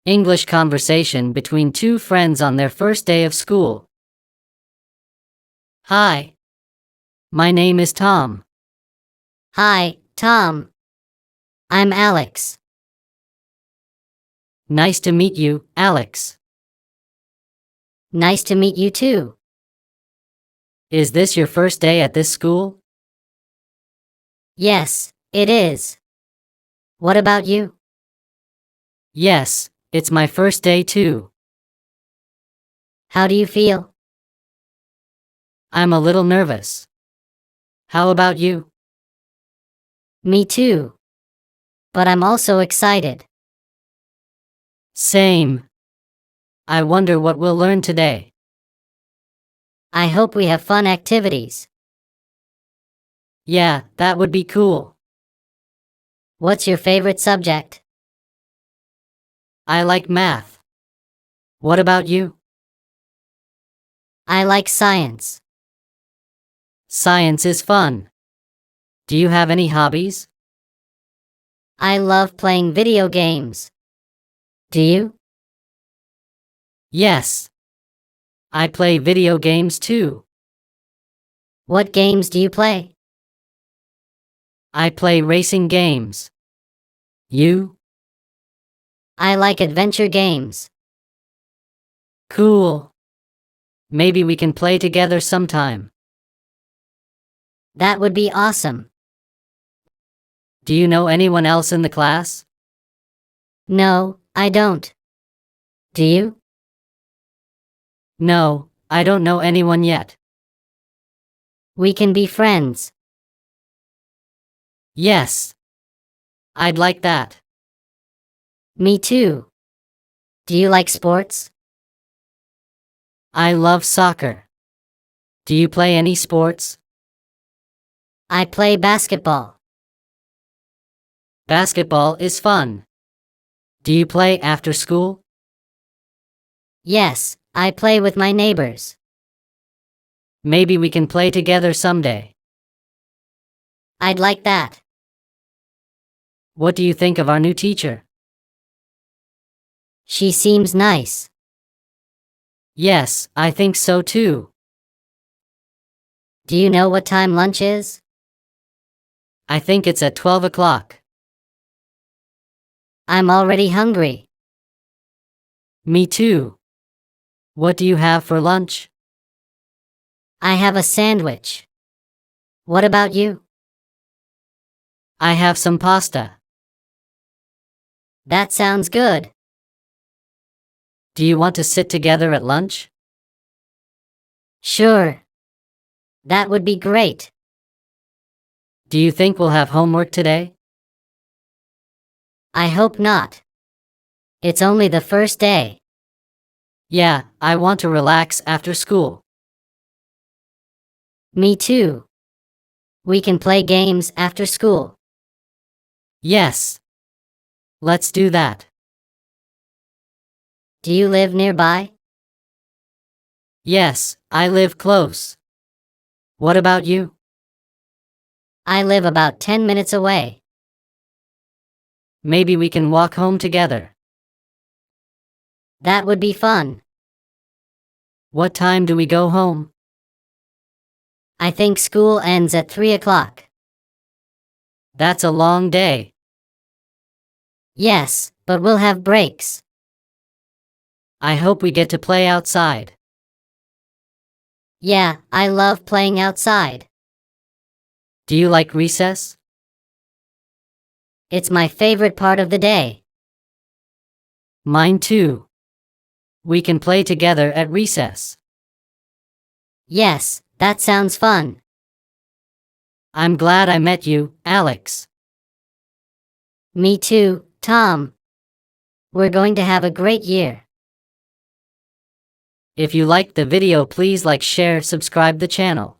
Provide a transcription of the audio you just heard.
English conversation between two friends on their first day of school. Hi. My name is Tom. Hi, Tom. I'm Alex. Nice to meet you, Alex. Nice to meet you too. Is this your first day at this school? Yes, it is. What about you? Yes, it's my first day too. How do you feel? I'm a little nervous. How about you? Me too. But I'm also excited. Same. I wonder what we'll learn today. I hope we have fun activities. Yeah, that would be cool. What's your favorite subject? I like math. What about you? I like science. Science is fun. Do you have any hobbies? I love playing video games. Do you? Yes. I play video games too. What games do you play? I play racing games. You? I like adventure games. Cool. Maybe we can play together sometime. That would be awesome. Do you know anyone else in the class? No, I don't. Do you? No, I don't know anyone yet. We can be friends. Yes. I'd like that. Me too. Do you like sports? I love soccer. Do you play any sports? I play basketball. Basketball is fun. Do you play after school? Yes, I play with my neighbors. Maybe we can play together someday. I'd like that. What do you think of our new teacher? She seems nice. Yes, I think so too. Do you know what time lunch is? I think it's at 12 o'clock. I'm already hungry. Me too. What do you have for lunch? I have a sandwich. What about you? I have some pasta. That sounds good. Do you want to sit together at lunch? Sure. That would be great. Do you think we'll have homework today? I hope not. It's only the first day. Yeah, I want to relax after school. Me too. We can play games after school. Yes. Let's do that. Do you live nearby? Yes, I live close. What about you? I live about 10 minutes away. Maybe we can walk home together. That would be fun. What time do we go home? I think school ends at 3 o'clock. That's a long day. Yes, but we'll have breaks. I hope we get to play outside. Yeah, I love playing outside. Do you like recess? It's my favorite part of the day. Mine too. We can play together at recess. Yes, that sounds fun. I'm glad I met you, Alex. Me too, Tom. We're going to have a great year. If you liked the video, please like, share, subscribe the channel.